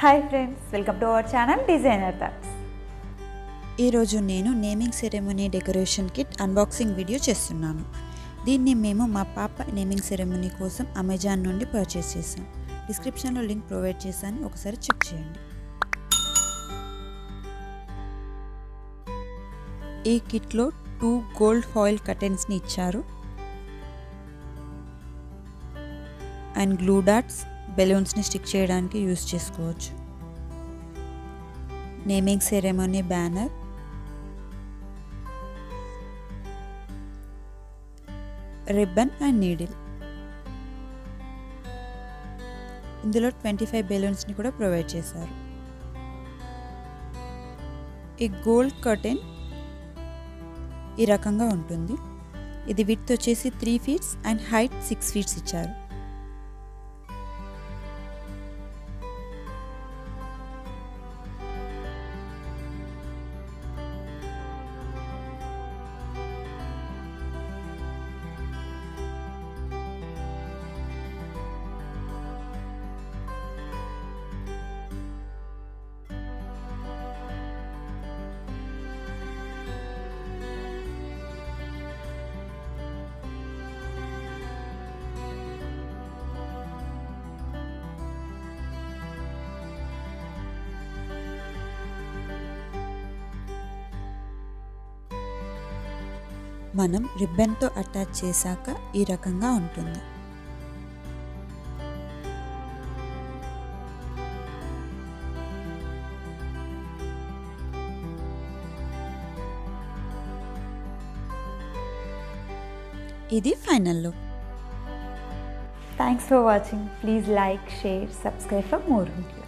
Hi friends, welcome to our channel designer thoughts. ఈరోజు నేను naming ceremony decoration kit unboxing video చేస్తున్నాను. దీన్ని మేము మా పాప నేమింగ్ సెరెమనీ కోసం అమెజాన్ నుండి పర్చేస్ చేసాం. డిస్క్రిప్షన్లో లింక్ ప్రొవైడ్ చేశాను, ఒకసారి చెక్ చేయండి. ఈ కిట్లో 2 గోల్డ్ ఫాయిల్ కర్టెన్స్ని ఇచ్చారు అండ్ గ్లూ డాట్స్ బెలూన్స్ని స్టిక్ చేయడానికి యూజ్ చేసుకోవచ్చు. Naming ceremony banner, ribbon and needle. ఇందులో 25 బెలూన్స్ని కూడా ప్రొవైడ్ చేశారు. ఈ గోల్డ్ కర్టెన్ ఈ రకంగా ఉంటుంది. ఇది విడ్త్ వచ్చేసి 3 feet అండ్ హైట్ 6 feet ఇచ్చారు. మనం రిబ్బన్తో అటాచ్ చేశాక ఈ రకంగా ఉంటుంది. ఇది final look. Thanks for watching. Please like, share, subscribe for more videos.